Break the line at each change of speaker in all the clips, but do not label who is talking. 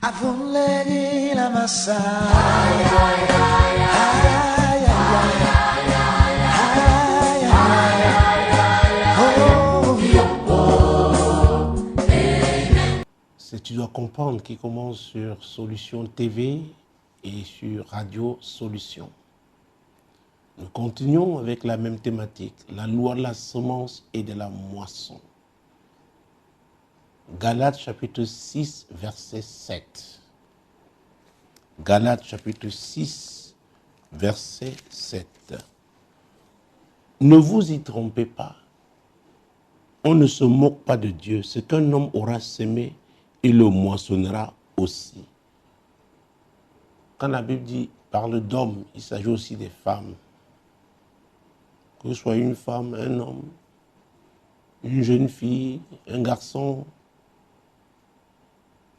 Avunledi la massa. Ay, ay, ay, ay,
C'est Tu dois comprendre qui commence sur Solution TV et sur Radio Solution. Nous continuons avec la même thématique, la loi de la semence et de la moisson. Galates chapitre 6, verset 7. Galates chapitre 6, verset 7. Ne vous y trompez pas. On ne se moque pas de Dieu. Ce qu'un homme aura semé, il le moissonnera aussi. Quand la Bible parle d'hommes, il s'agit aussi des femmes. Que ce soit une femme, un homme, une jeune fille, un garçon,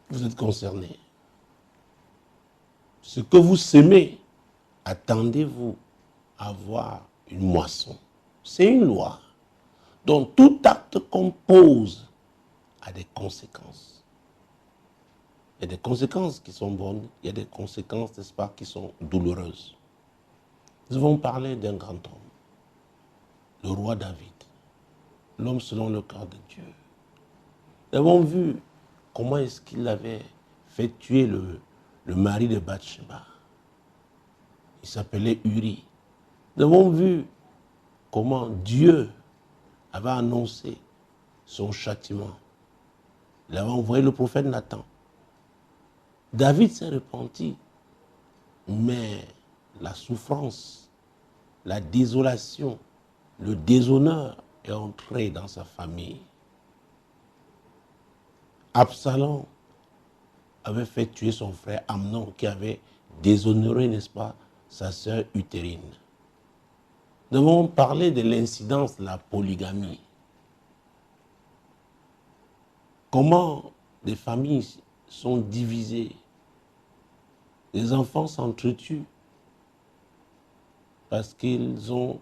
vous êtes concernés. Ce que vous semez, attendez-vous à voir une moisson. C'est une loi. Donc tout acte qu'on pose a des conséquences. Il y a des conséquences qui sont bonnes, il y a des conséquences, n'est-ce pas, qui sont douloureuses. Nous avons parlé d'un grand homme, le roi David, l'homme selon le cœur de Dieu. Nous avons vu comment est-ce qu'il avait fait tuer le mari de Bathsheba. Il s'appelait Uri. Nous avons vu comment Dieu avait annoncé son châtiment. Il avait envoyé le prophète Nathan. David s'est repenti, mais la souffrance, la désolation, le déshonneur est entré dans sa famille. Absalom avait fait tuer son frère Amnon qui avait déshonoré, n'est-ce pas, sa sœur utérine. Nous avons parlé de l'incidence de la polygamie. Comment des familles sont divisées. Les enfants s'entretuent parce qu'ils ont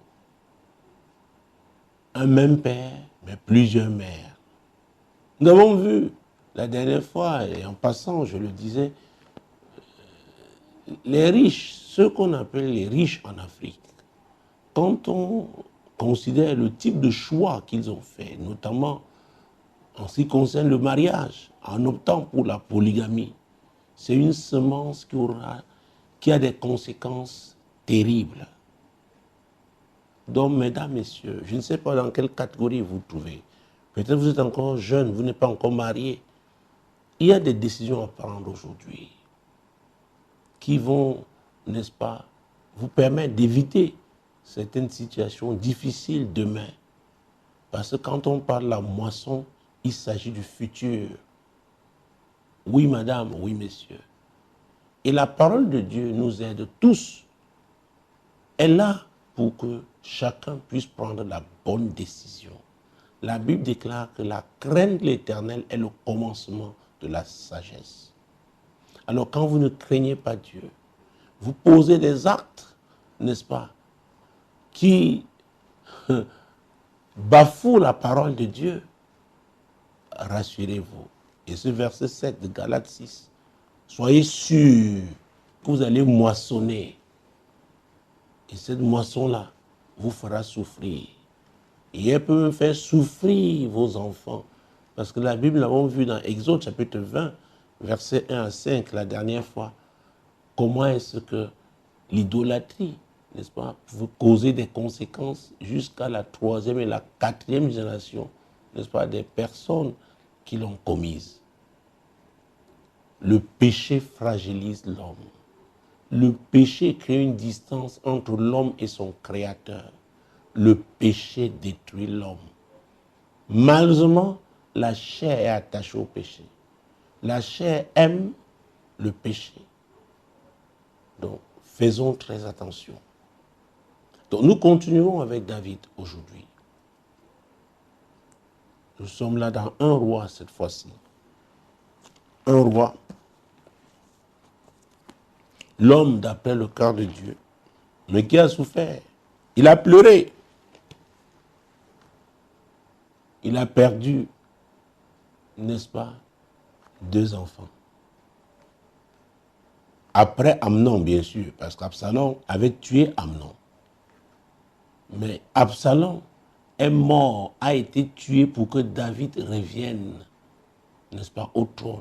un même père, mais plusieurs mères. Nous avons vu la dernière fois, et en passant, je le disais, les riches, ceux qu'on appelle les riches en Afrique, quand on considère le type de choix qu'ils ont fait, notamment en ce qui concerne le mariage, en optant pour la polygamie, c'est une semence qui a des conséquences terribles. Donc, mesdames, messieurs, je ne sais pas dans quelle catégorie vous vous trouvez. Peut-être vous êtes encore jeune, vous n'êtes pas encore marié. Il y a des décisions à prendre aujourd'hui qui vont, n'est-ce pas, vous permettre d'éviter certaines situations difficiles demain. Parce que quand on parle de la moisson, il s'agit du futur. Oui, madame, oui, messieurs. Et la parole de Dieu nous aide tous. Elle est là pour que chacun puisse prendre la bonne décision. La Bible déclare que la crainte de l'Éternel est le commencement de la sagesse. Alors quand vous ne craignez pas Dieu, vous posez des actes, n'est-ce pas, qui bafouent la parole de Dieu, rassurez-vous. Et ce verset 7 de Galates 6, soyez sûrs que vous allez moissonner. Et cette moisson-là vous fera souffrir. Et elle peut faire souffrir vos enfants. Parce que la Bible, nous l'avons vu dans Exode chapitre 20, versets 1 à 5, la dernière fois. Comment est-ce que l'idolâtrie, n'est-ce pas, peut causer des conséquences jusqu'à la 3e et la 4e génération, n'est-ce pas, des personnes qui l'ont commise. Le péché fragilise l'homme. Le péché crée une distance entre l'homme et son créateur. Le péché détruit l'homme. Malheureusement, la chair est attachée au péché. La chair aime le péché. Donc, faisons très attention. Donc, nous continuons avec David aujourd'hui. Nous sommes là dans un roi cette fois-ci. Un roi. L'homme d'après le cœur de Dieu, mais qui a souffert. Il a pleuré. Il a perdu, n'est-ce pas, 2 enfants. Après Amnon, bien sûr, parce qu'Absalom avait tué Amnon. Mais Absalom est mort, a été tué pour que David revienne, n'est-ce pas, au trône.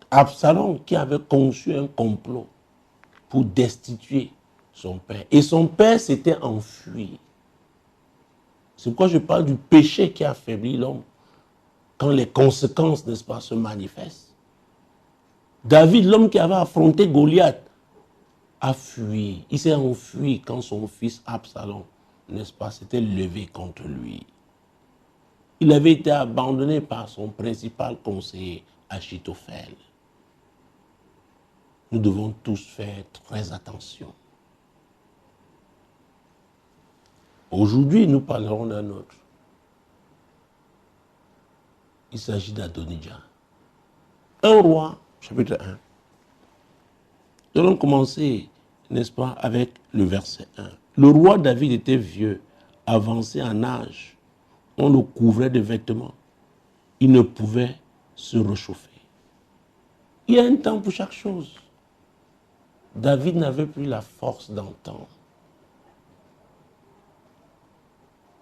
Absalom qui avait conçu un complot pour destituer son père. Et son père s'était enfui. C'est pourquoi je parle du péché qui affaiblit l'homme. Quand les conséquences, n'est-ce pas, se manifestent. David, l'homme qui avait affronté Goliath, a fui. Il s'est enfui quand son fils Absalom, n'est-ce pas, s'était levé contre lui. Il avait été abandonné par son principal conseiller, Achitophel. Nous devons tous faire très attention. Aujourd'hui, nous parlerons d'un autre. Il s'agit d'Adonijah. Un roi, chapitre 1. Nous allons commencer, n'est-ce pas, avec le verset 1. Le roi David était vieux, avancé en âge. On le couvrait de vêtements. Il ne pouvait se réchauffer. Il y a un temps pour chaque chose. David n'avait plus la force d'entendre.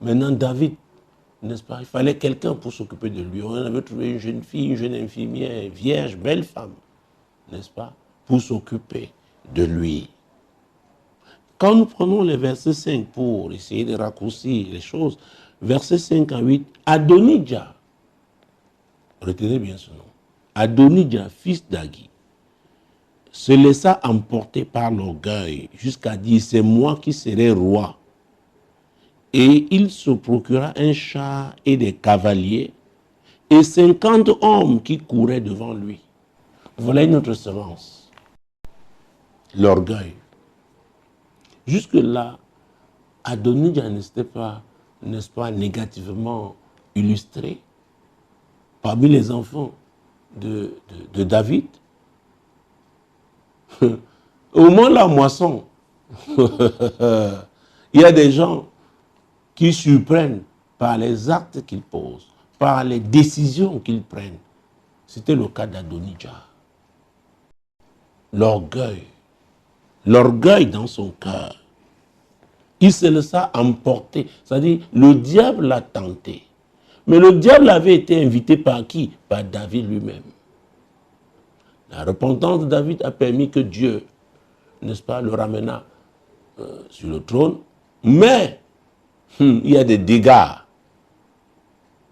Maintenant, David, n'est-ce pas, il fallait quelqu'un pour s'occuper de lui. On avait trouvé une jeune fille, une jeune infirmière, vierge, belle femme, n'est-ce pas, pour s'occuper de lui. Quand nous prenons les versets 5 pour essayer de raccourcir les choses, versets 5 à 8, Adonijah, retenez bien ce nom, Adonijah, fils d'Agui, se laissa emporter par l'orgueil jusqu'à dire, c'est moi qui serai roi. Et il se procura un char et des cavaliers et 50 hommes qui couraient devant lui. Voilà notre semence. L'orgueil. Jusque-là, Adonijah n'était pas, n'est-ce pas, négativement illustré. Parmi les enfants de David, au moment de la moisson, il y a des gens qui surprennent par les actes qu'ils posent, par les décisions qu'ils prennent. C'était le cas d'Adonijah. L'orgueil. L'orgueil dans son cœur. Il se laissa emporter. C'est-à-dire, le diable l'a tenté. Mais le diable avait été invité par qui? Par David lui-même. La repentance de David a permis que Dieu, n'est-ce pas, le ramena sur le trône. Mais, il y a des dégâts.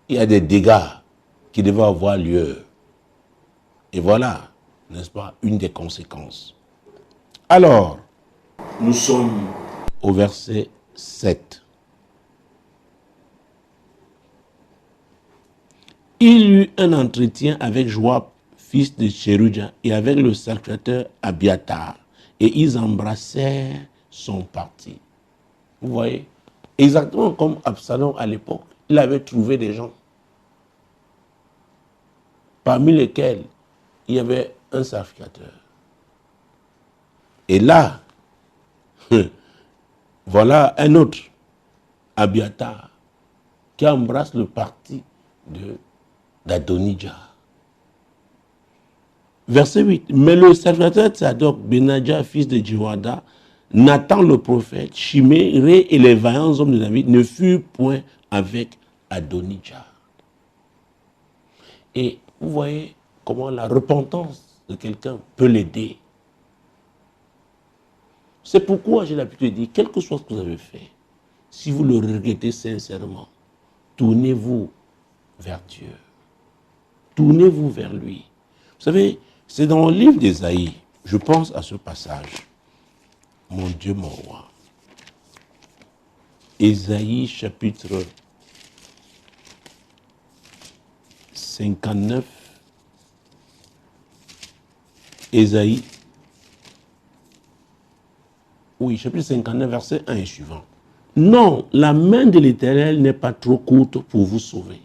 Il y a des dégâts qui devaient avoir lieu. Et voilà, n'est-ce pas, une des conséquences. Alors, nous sommes au verset 7. Il eut un entretien avec Joab, fils de Tseruja, et avec le sacrificateur Abiathar, et ils embrassèrent son parti. Vous voyez, exactement comme Absalom à l'époque, il avait trouvé des gens, parmi lesquels il y avait un sacrificateur. Et là, voilà un autre, Abiathar, qui embrasse le parti d'Adonijah. Verset 8. Mais le sacrificateur Tsadok, Benadja, fils de Jehoiada, Nathan le prophète, Shimei, Ré et les vaillants hommes de David ne furent point avec Adonijah. Et vous voyez comment la repentance de quelqu'un peut l'aider. C'est pourquoi j'ai l'habitude de dire, quel que soit ce que vous avez fait, si vous le regrettez sincèrement, tournez-vous vers Dieu. Tournez-vous vers lui. Vous savez, c'est dans le livre d'Ésaïe, je pense à ce passage. Mon Dieu, mon roi. Ésaïe chapitre 59. Ésaïe. Oui, chapitre 59, verset 1 et suivant. Non, la main de l'Éternel n'est pas trop courte pour vous sauver,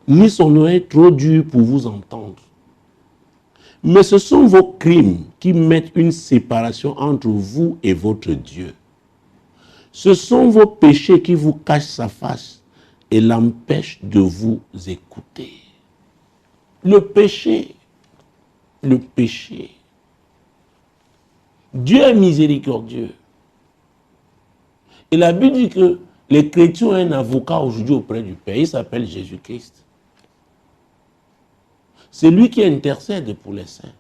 ni son oreille trop dure pour vous entendre. Mais ce sont vos crimes qui mettent une séparation entre vous et votre Dieu. Ce sont vos péchés qui vous cachent sa face et l'empêchent de vous écouter. Le péché. Le péché. Dieu est miséricordieux. Et la Bible dit que les chrétiens ont un avocat aujourd'hui auprès du Père. Il s'appelle Jésus-Christ. C'est lui qui intercède pour les saints.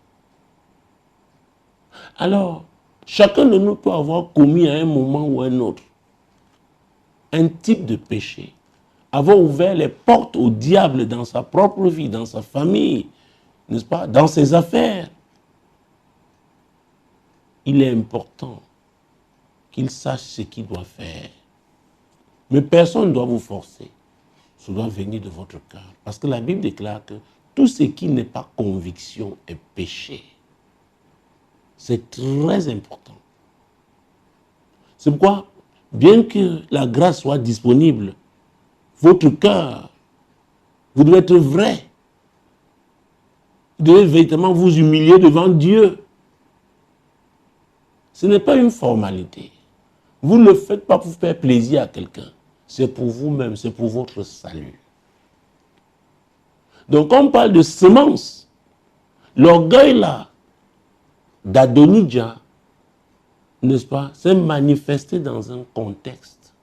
Alors, chacun de nous peut avoir commis à un moment ou à un autre un type de péché. Avoir ouvert les portes au diable dans sa propre vie, dans sa famille, n'est-ce pas, dans ses affaires. Il est important qu'il sache ce qu'il doit faire. Mais personne ne doit vous forcer. Ça doit venir de votre cœur. Parce que la Bible déclare que tout ce qui n'est pas conviction est péché. C'est très important. C'est pourquoi, bien que la grâce soit disponible, votre cœur, vous devez être vrai. Vous devez véritablement vous humilier devant Dieu. Ce n'est pas une formalité. Vous ne le faites pas pour faire plaisir à quelqu'un. C'est pour vous-même, c'est pour votre salut. Donc, quand on parle de semence, l'orgueil là, d'Adonijah, n'est-ce pas, s'est manifesté dans un contexte,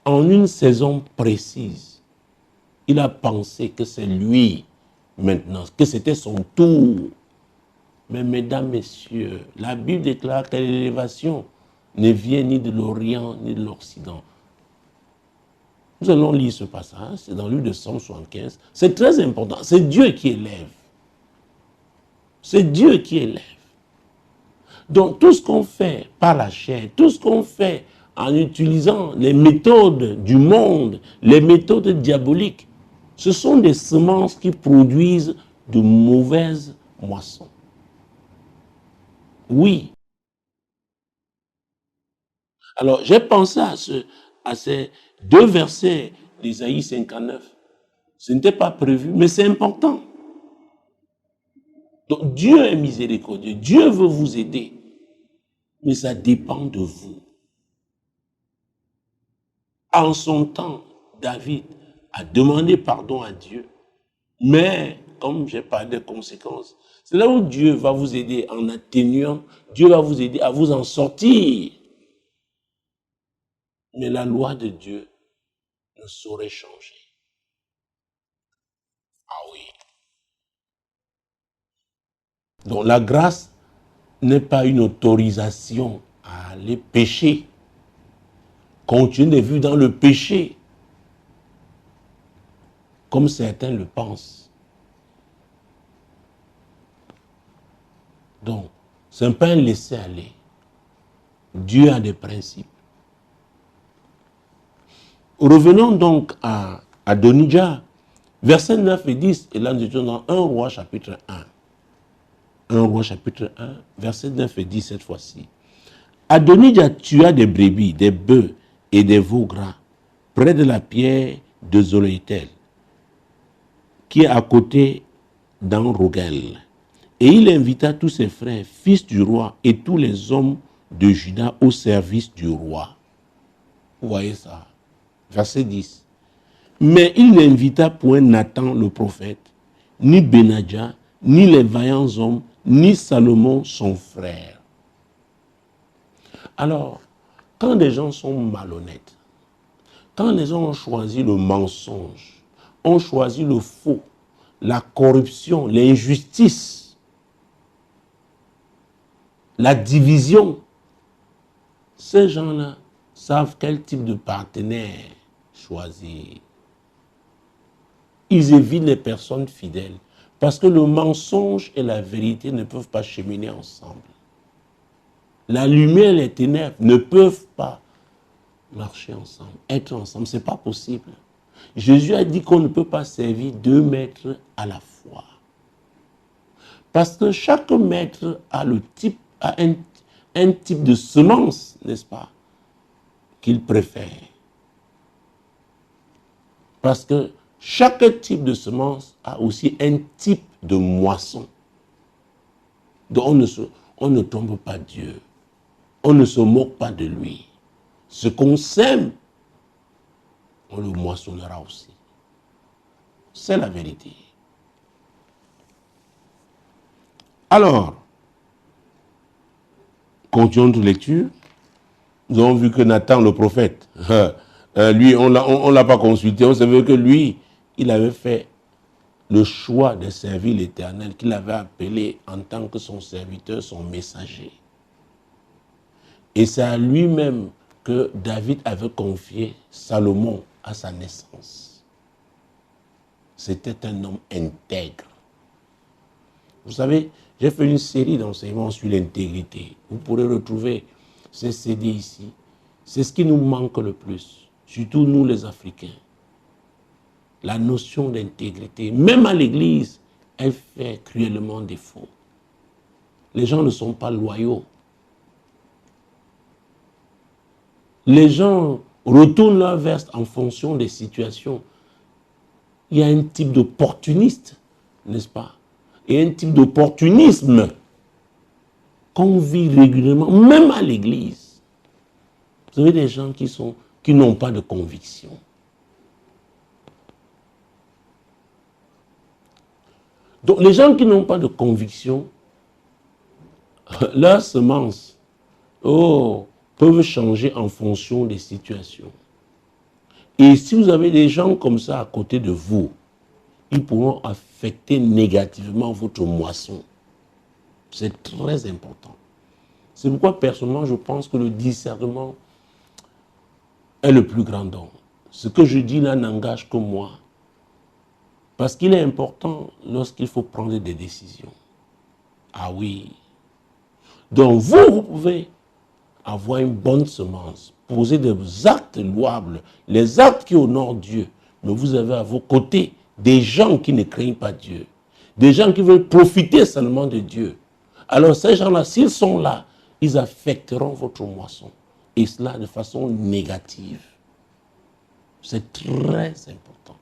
en une saison précise. Il a pensé que c'est lui, maintenant, que c'était son tour. Mais mesdames, messieurs, la Bible déclare que l'élévation ne vient ni de l'Orient ni de l'Occident. Nous allons lire ce passage, c'est dans le livre de Somme 75. C'est très important, c'est Dieu qui élève. C'est Dieu qui élève. Donc tout ce qu'on fait par la chair, tout ce qu'on fait en utilisant les méthodes du monde, les méthodes diaboliques, ce sont des semences qui produisent de mauvaises moissons. Oui. Alors j'ai pensé à ces deux versets d'Ésaïe 59. Ce n'était pas prévu, mais c'est important. Donc Dieu est miséricordieux, Dieu veut vous aider, mais ça dépend de vous. En son temps, David a demandé pardon à Dieu, mais comme j'ai parlé des conséquences, c'est là où Dieu va vous aider en atténuant, Dieu va vous aider à vous en sortir. Mais la loi de Dieu ne saurait changer. Ah oui. Donc la grâce n'est pas une autorisation à aller pécher, continuer de vivre dans le péché, comme certains le pensent. Donc, ce n'est pas un laisser-aller. Dieu a des principes. Revenons donc à Adonijah, versets 9 et 10, et là nous étions dans 1 Roi chapitre 1. 1 Roi chapitre 1, versets 9 et 10 cette fois-ci. Adonijah tua des brebis, des bœufs et des veaux gras près de la pierre de Zoloïtel, qui est à côté d'En-Rogel. Et il invita tous ses frères, fils du roi, et tous les hommes de Juda au service du roi. Vous voyez ça? Verset 10. Mais il n'invita point Nathan le prophète, ni Benadja, ni les vaillants hommes, ni Salomon son frère. Alors, quand des gens sont malhonnêtes, quand les gens ont choisi le mensonge, ont choisi le faux, la corruption, l'injustice, la division, ces gens-là savent quel type de partenaire choisir. Ils évitent les personnes fidèles parce que le mensonge et la vérité ne peuvent pas cheminer ensemble. La lumière et les ténèbres ne peuvent pas marcher ensemble, être ensemble, ce n'est pas possible. Jésus a dit qu'on ne peut pas servir deux maîtres à la fois. Parce que chaque maître a un type de semence, n'est-ce pas, qu'il préfère. Parce que chaque type de semence a aussi un type de moisson. Donc on ne tombe pas Dieu. On ne se moque pas de lui. Ce qu'on sème, on le moissonnera aussi. C'est la vérité. Alors, continuons notre lecture. Nous avons vu que Nathan, le prophète, lui, on ne l'a pas consulté. On savait que lui, il avait fait le choix de servir l'Éternel, qu'il avait appelé en tant que son serviteur, son messager. Et c'est à lui-même que David avait confié Salomon à sa naissance. C'était un homme intègre. Vous savez, j'ai fait une série d'enseignements sur l'intégrité. Vous pourrez retrouver ces CD ici. C'est ce qui nous manque le plus, surtout nous les Africains. La notion d'intégrité, même à l'église, elle fait cruellement défaut. Les gens ne sont pas loyaux. Les gens retournent leur veste en fonction des situations. Il y a un type d'opportuniste, n'est-ce pas? Et un type d'opportunisme qu'on vit régulièrement, même à l'église. Vous avez des gens qui n'ont pas de conviction. Donc les gens qui n'ont pas de conviction, leurs semences peuvent changer en fonction des situations. Et si vous avez des gens comme ça à côté de vous, ils pourront affecter négativement votre moisson. C'est très important. C'est pourquoi personnellement je pense que le discernement est le plus grand don. Ce que je dis là n'engage que moi. Parce qu'il est important lorsqu'il faut prendre des décisions. Ah oui. Donc vous pouvez avoir une bonne semence, poser des actes louables, les actes qui honorent Dieu. Mais vous avez à vos côtés des gens qui ne craignent pas Dieu. Des gens qui veulent profiter seulement de Dieu. Alors ces gens-là, s'ils sont là, ils affecteront votre moisson. Et cela de façon négative. C'est très important.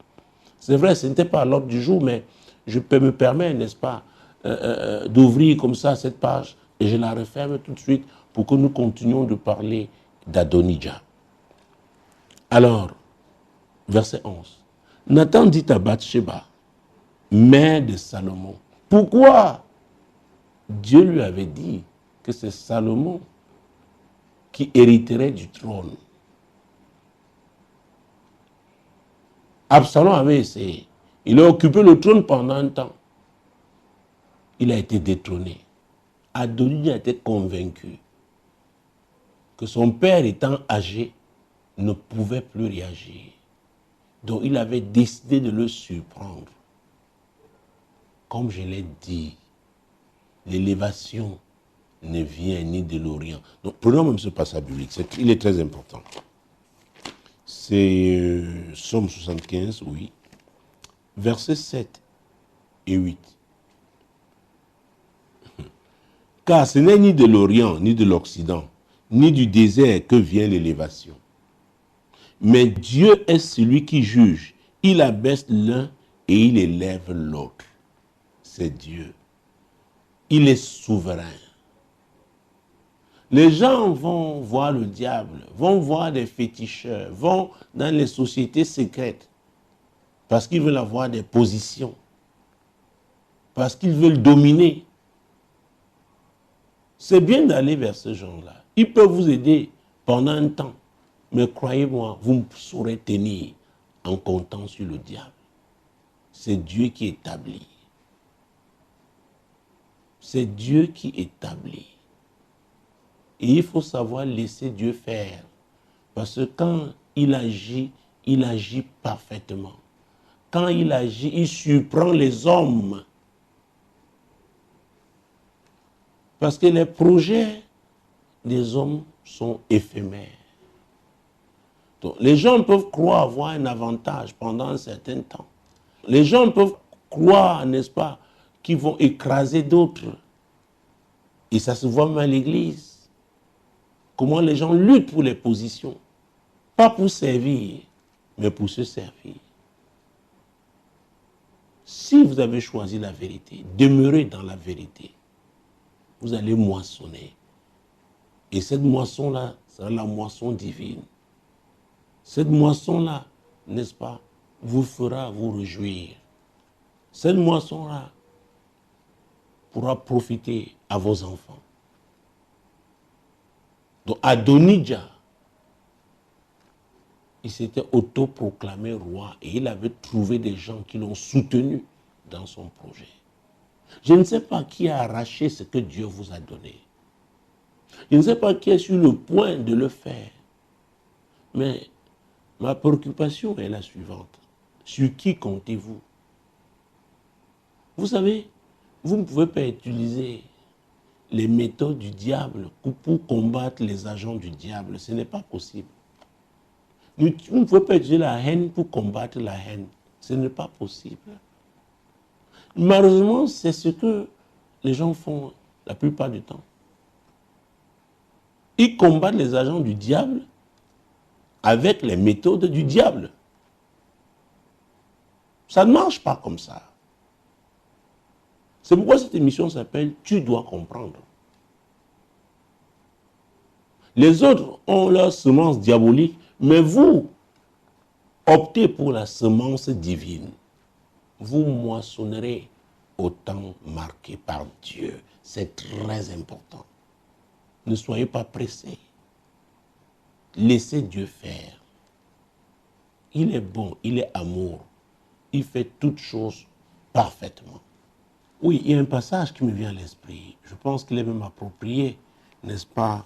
C'est vrai, ce n'était pas à l'ordre du jour, mais je peux me permettre, n'est-ce pas, d'ouvrir comme ça cette page et je la referme tout de suite pour que nous continuions de parler d'Adonijah. Alors, verset 11. Nathan dit à Bathsheba, mère de Salomon, pourquoi Dieu lui avait dit que c'est Salomon qui hériterait du trône. Absalom avait essayé. Il a occupé le trône pendant un temps. Il a été détrôné. Adonijah était convaincu que son père étant âgé ne pouvait plus réagir. Donc il avait décidé de le surprendre. Comme je l'ai dit, l'élévation ne vient ni de l'Orient. Donc prenons même ce passage biblique, il est très important. C'est Psaume 75, oui, versets 7 et 8. Car ce n'est ni de l'Orient, ni de l'Occident, ni du désert que vient l'élévation. Mais Dieu est celui qui juge. Il abaisse l'un et il élève l'autre. C'est Dieu. Il est souverain. Les gens vont voir le diable, vont voir des féticheurs, vont dans les sociétés secrètes parce qu'ils veulent avoir des positions, parce qu'ils veulent dominer. C'est bien d'aller vers ce genre-là. Ils peuvent vous aider pendant un temps, mais croyez-moi, vous ne saurez tenir en comptant sur le diable. C'est Dieu qui établit. C'est Dieu qui établit. Et il faut savoir laisser Dieu faire. Parce que quand il agit parfaitement. Quand il agit, il surprend les hommes. Parce que les projets des hommes sont éphémères. Donc, les gens peuvent croire avoir un avantage pendant un certain temps. Les gens peuvent croire, n'est-ce pas, qu'ils vont écraser d'autres. Et ça se voit même à l'église. Comment les gens luttent pour les positions. Pas pour servir, mais pour se servir. Si vous avez choisi la vérité, demeurez dans la vérité. Vous allez moissonner. Et cette moisson-là sera la moisson divine. Cette moisson-là, n'est-ce pas, vous fera vous réjouir. Cette moisson-là pourra profiter à vos enfants. Donc Adonijah, il s'était autoproclamé roi et il avait trouvé des gens qui l'ont soutenu dans son projet. Je ne sais pas qui a arraché ce que Dieu vous a donné. Je ne sais pas qui est sur le point de le faire. Mais ma préoccupation est la suivante. Sur qui comptez-vous? Vous savez, vous ne pouvez pas utiliser les méthodes du diable pour combattre les agents du diable. Ce n'est pas possible. Vous ne pouvez pas utiliser la haine pour combattre la haine. Ce n'est pas possible. Malheureusement, c'est ce que les gens font la plupart du temps. Ils combattent les agents du diable avec les méthodes du diable. Ça ne marche pas comme ça. C'est pourquoi cette émission s'appelle « Tu dois comprendre ». Les autres ont leur semence diabolique, mais vous optez pour la semence divine. Vous moissonnerez au temps marqué par Dieu. C'est très important. Ne soyez pas pressés. Laissez Dieu faire. Il est bon, il est amour. Il fait toutes choses parfaitement. Oui, il y a un passage qui me vient à l'esprit. Je pense qu'il est même approprié, n'est-ce pas,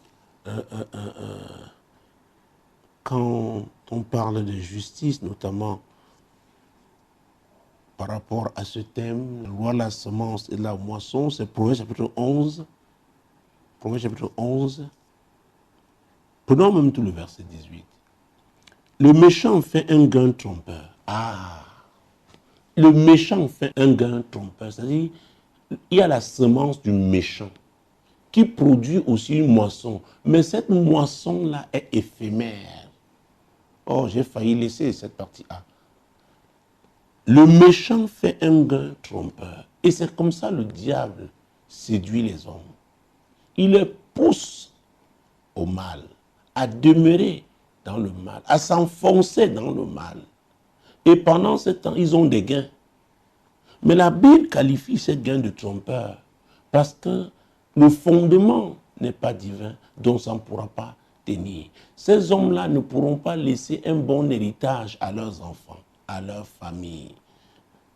quand on parle de justice, notamment par rapport à ce thème, la loi, la semence et la moisson, c'est Proverbe chapitre 11. Proverbe chapitre 11. Prenons même tout le verset 18. Le méchant fait un gain trompeur. Ah! Le méchant fait un gain trompeur. C'est-à-dire, il y a la semence du méchant qui produit aussi une moisson. Mais cette moisson-là est éphémère. Oh, j'ai failli laisser cette partie A. Le méchant fait un gain trompeur. Et c'est comme ça le diable séduit les hommes. Il les pousse au mal, à demeurer dans le mal, à s'enfoncer dans le mal. Et pendant ce temps, ils ont des gains. Mais la Bible qualifie ces gains de trompeur parce que le fondement n'est pas divin, donc ça ne pourra pas tenir. Ces hommes-là ne pourront pas laisser un bon héritage à leurs enfants, à leur famille.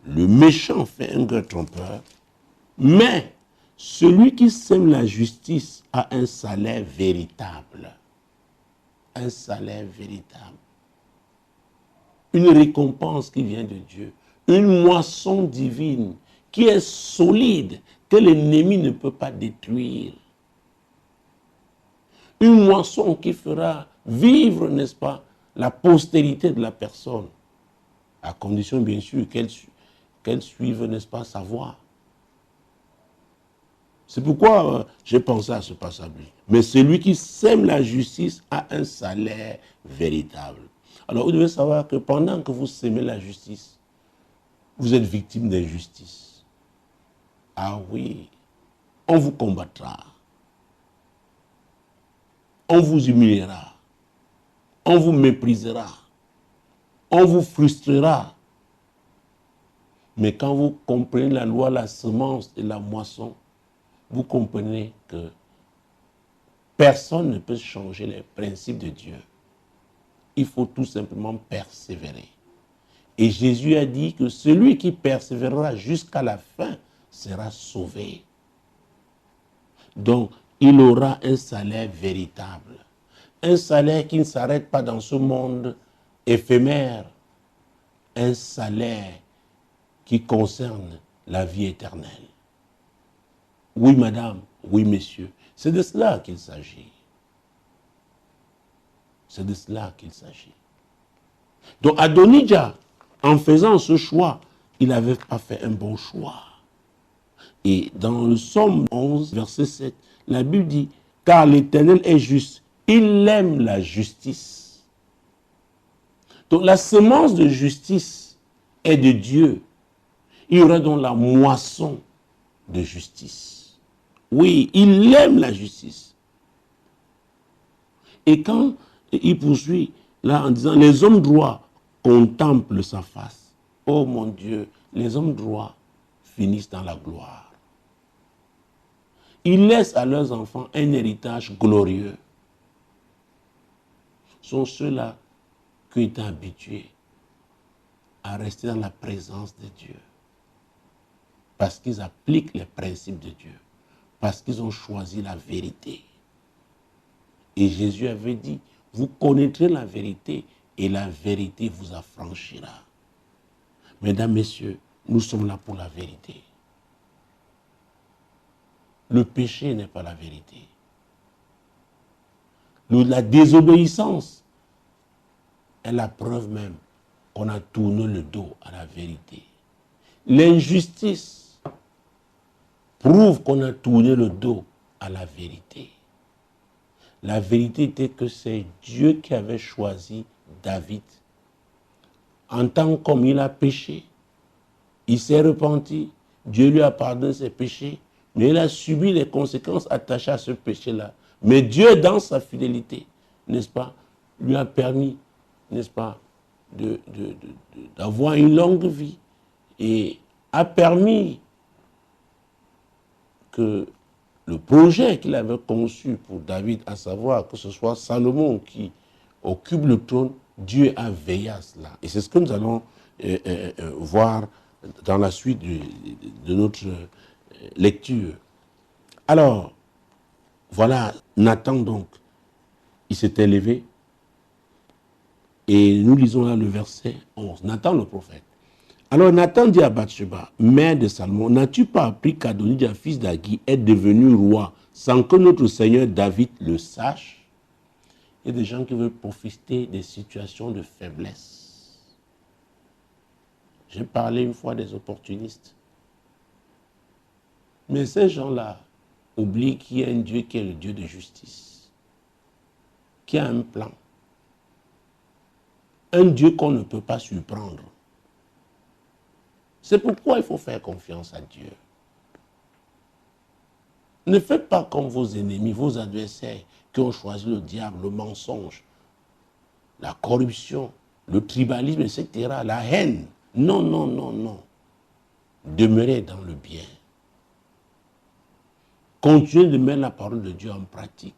Le méchant fait un gain trompeur, mais celui qui sème la justice a un salaire véritable. Un salaire véritable. Une récompense qui vient de Dieu. Une moisson divine qui est solide, que l'ennemi ne peut pas détruire. Une moisson qui fera vivre, n'est-ce pas, la postérité de la personne, à condition bien sûr qu'elle suive, n'est-ce pas, sa voie. C'est pourquoi j'ai pensé à ce passage. Mais celui qui sème la justice a un salaire véritable. Alors vous devez savoir que pendant que vous sémez la justice, vous êtes victime d'injustice. Ah oui, on vous combattra. On vous humiliera. On vous méprisera. On vous frustrera. Mais quand vous comprenez la loi, la semence et la moisson, vous comprenez que personne ne peut changer les principes de Dieu. Il faut tout simplement persévérer. Et Jésus a dit que celui qui persévérera jusqu'à la fin sera sauvé. Donc, il aura un salaire véritable. Un salaire qui ne s'arrête pas dans ce monde éphémère. Un salaire qui concerne la vie éternelle. Oui, madame, oui, messieurs. C'est de cela qu'il s'agit. C'est de cela qu'il s'agit. Donc, Adonijah, en faisant ce choix, il n'avait pas fait un bon choix. Et dans le Psaume 11, verset 7, la Bible dit, « Car l'Éternel est juste, il aime la justice. » Donc la semence de justice est de Dieu. Il y aura donc la moisson de justice. Oui, il aime la justice. Et quand il poursuit, là, en disant, « Les hommes droits contemplent sa face. » Oh mon Dieu, les hommes droits finissent dans la gloire. ils laissent à leurs enfants un héritage glorieux. Sont ceux-là qui étaient habitués à rester dans la présence de Dieu. Parce qu'ils appliquent les principes de Dieu. Parce qu'ils ont choisi la vérité. Et Jésus avait dit, vous connaîtrez la vérité et la vérité vous affranchira. Mesdames, messieurs, nous sommes là pour la vérité. Le péché n'est pas la vérité. La désobéissance est la preuve même qu'on a tourné le dos à la vérité. L'injustice prouve qu'on a tourné le dos à la vérité. La vérité était que c'est Dieu qui avait choisi David. En tant qu'homme, il a péché. Il s'est repenti. Dieu lui a pardonné ses péchés. Mais il a subi les conséquences attachées à ce péché-là. Mais Dieu, dans sa fidélité, n'est-ce pas, lui a permis, n'est-ce pas, d'avoir une longue vie et a permis que le projet qu'il avait conçu pour David, à savoir que ce soit Salomon qui occupe le trône, Dieu a veillé à cela. Et c'est ce que nous allons voir dans la suite de notre lecture. Alors, voilà, Nathan donc, il s'était levé et nous lisons là le verset 11. Nathan le prophète. Alors Nathan dit à Bathsheba, mère de Salomon, n'as-tu pas appris qu'Adonijah, fils d'Agui, est devenu roi sans que notre Seigneur David le sache? Il y a des gens qui veulent profiter des situations de faiblesse. J'ai parlé une fois des opportunistes. Mais ces gens-là oublient qu'il y a un Dieu qui est le Dieu de justice, qui a un plan. Un Dieu qu'on ne peut pas surprendre. C'est pourquoi il faut faire confiance à Dieu. Ne faites pas comme vos ennemis, vos adversaires qui ont choisi le diable, le mensonge, la corruption, le tribalisme, etc., la haine. Non, non, non, non. Demeurez dans le bien. Continuez de mettre la parole de Dieu en pratique.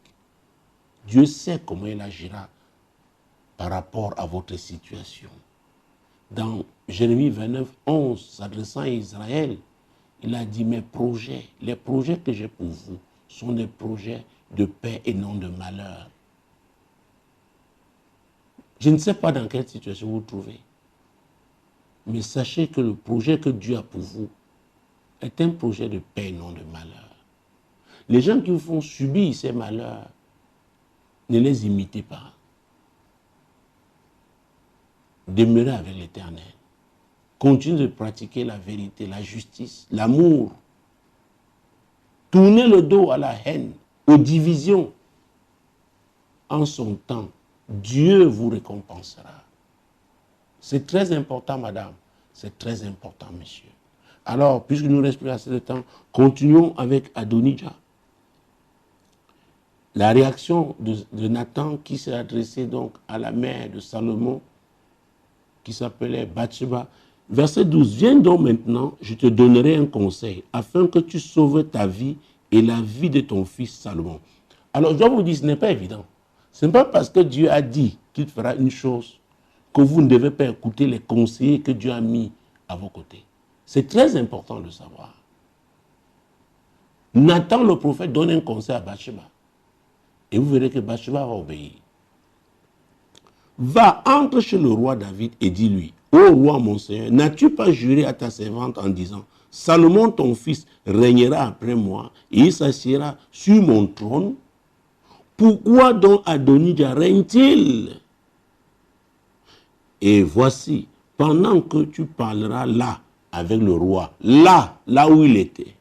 Dieu sait comment il agira par rapport à votre situation. Dans Jérémie 29, 11, s'adressant à Israël, il a dit, mes projets, les projets que j'ai pour vous, sont des projets de paix et non de malheur. Je ne sais pas dans quelle situation vous vous trouvez, mais sachez que le projet que Dieu a pour vous est un projet de paix et non de malheur. Les gens qui vous font subir ces malheurs, ne les imitez pas. Demeurez avec l'Éternel. Continuez de pratiquer la vérité, la justice, l'amour. Tournez le dos à la haine, aux divisions. En son temps, Dieu vous récompensera. C'est très important, madame. C'est très important, monsieur. Alors, puisque nous reste plus assez de temps, continuons avec Adonijah. La réaction de Nathan qui s'est adressé donc à la mère de Salomon, qui s'appelait Bathsheba. Verset 12, viens donc maintenant, je te donnerai un conseil, afin que tu sauves ta vie et la vie de ton fils Salomon. Alors, je dois vous dire, ce n'est pas évident. Ce n'est pas parce que Dieu a dit qu'il fera une chose que vous ne devez pas écouter les conseillers que Dieu a mis à vos côtés. C'est très important de savoir. Nathan, le prophète, donne un conseil à Bathsheba. Et vous verrez que Bathsheba va obéir. Va, entre chez le roi David et dis-lui, ô roi mon Seigneur, n'as-tu pas juré à ta servante en disant, Salomon ton fils régnera après moi et il s'assiera sur mon trône? Pourquoi donc Adonijah règne-t-il? Et voici, pendant que tu parleras là avec le roi, là où il était,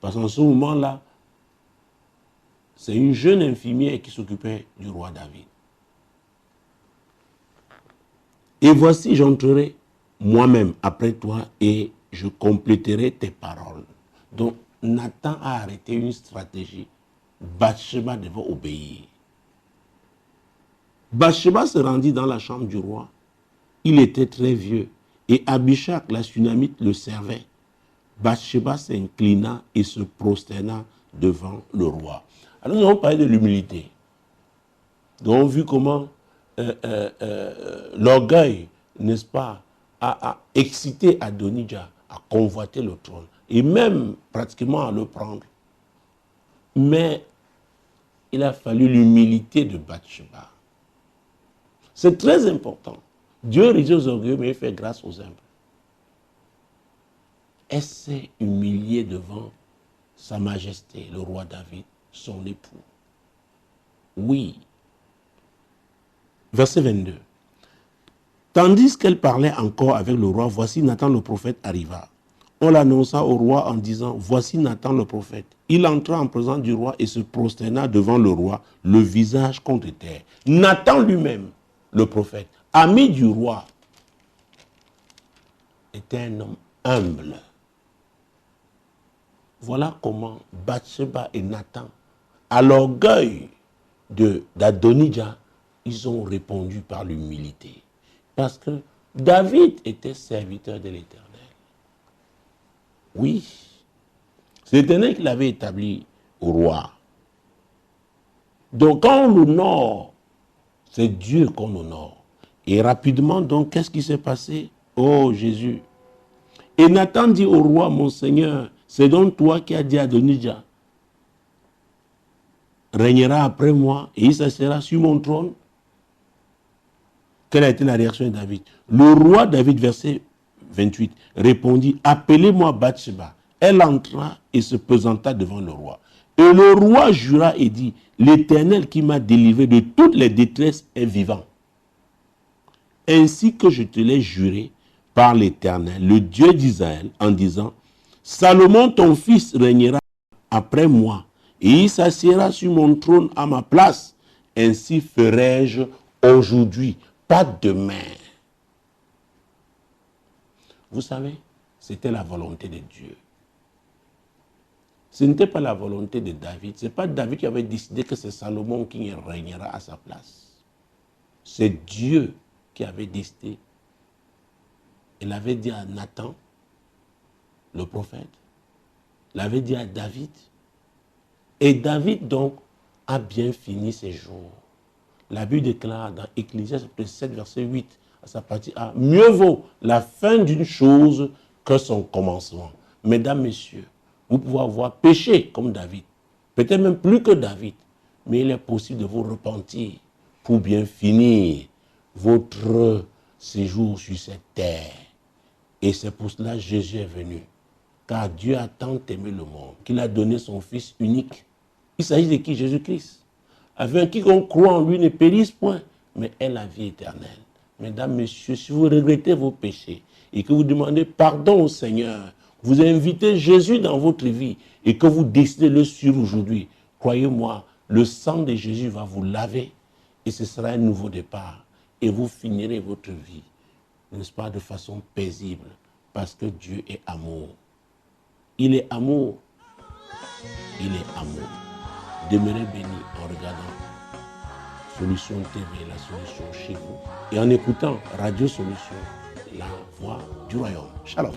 parce qu'en ce moment-là, c'est une jeune infirmière qui s'occupait du roi David. Et voici, j'entrerai moi-même après toi et je compléterai tes paroles. Donc, Nathan a arrêté une stratégie. Bathsheba devait obéir. Bathsheba se rendit dans la chambre du roi. Il était très vieux et Abishag, la Sunamite, le servait. Bathsheba s'inclina et se prosterna devant le roi. Alors nous avons parlé de l'humilité. Nous avons vu comment l'orgueil, n'est-ce pas, a excité Adonijah à convoiter le trône et même pratiquement à le prendre. Mais il a fallu l'humilité de Bathsheba. C'est très important. Dieu résiste aux orgueilleux, mais il fait grâce aux humbles. Elle s'est humiliée devant Sa Majesté, le roi David, son époux. Oui. Verset 22. Tandis qu'elle parlait encore avec le roi, voici Nathan le prophète arriva. On l'annonça au roi en disant, voici Nathan le prophète. Il entra en présence du roi et se prosterna devant le roi, le visage contre terre. Nathan lui-même, le prophète, ami du roi, était un homme humble. Voilà comment Bathsheba et Nathan, à l'orgueil d'Adonijah, ils ont répondu par l'humilité. Parce que David était serviteur de l'Éternel. Oui, c'est l'Éternel qui l'avait établi au roi. Donc quand on l'honore, c'est Dieu qu'on honore. Et rapidement, donc, qu'est-ce qui s'est passé? Oh Jésus. Et Nathan dit au roi, mon Seigneur, c'est donc toi qui as dit à Adonijah, régnera après moi et il s'assiera sur mon trône. Quelle a été la réaction de David? Le roi David, verset 28, répondit, appelez-moi Bathsheba. Elle entra et se présenta devant le roi. Et le roi jura et dit, l'Éternel qui m'a délivré de toutes les détresses est vivant. Ainsi que je te l'ai juré par l'Éternel, le Dieu d'Israël, en disant, Salomon ton fils régnera après moi, et il s'assiera sur mon trône à ma place. Ainsi ferai-je aujourd'hui, pas demain. Vous savez, c'était la volonté de Dieu. Ce n'était pas la volonté de David. Ce n'est pas David qui avait décidé que c'est Salomon qui régnera à sa place. C'est Dieu qui avait décidé. Il avait dit à Nathan, le prophète, l'avait dit à David. Et David, donc, a bien fini ses jours. La Bible déclare dans Ecclésiaste 7, verset 8, à sa partie A, mieux vaut la fin d'une chose que son commencement. Mesdames, messieurs, vous pouvez avoir péché comme David, peut-être même plus que David, mais il est possible de vous repentir pour bien finir votre séjour sur cette terre. Et c'est pour cela que Jésus est venu. Car Dieu a tant aimé le monde qu'il a donné son Fils unique. Il s'agit de qui? Jésus-Christ. Afin quiconque croit en lui ne périsse point, mais ait la vie éternelle. Mesdames, messieurs, si vous regrettez vos péchés et que vous demandez pardon au Seigneur, vous invitez Jésus dans votre vie et que vous décidez de le suivre aujourd'hui, croyez-moi, le sang de Jésus va vous laver et ce sera un nouveau départ. Et vous finirez votre vie, n'est-ce pas, de façon paisible, parce que Dieu est amour. Il est amour. Il est amour. Demeurez bénis en regardant Solution TV, la solution chez vous, et en écoutant Radio Solution, la voix du royaume. Shalom.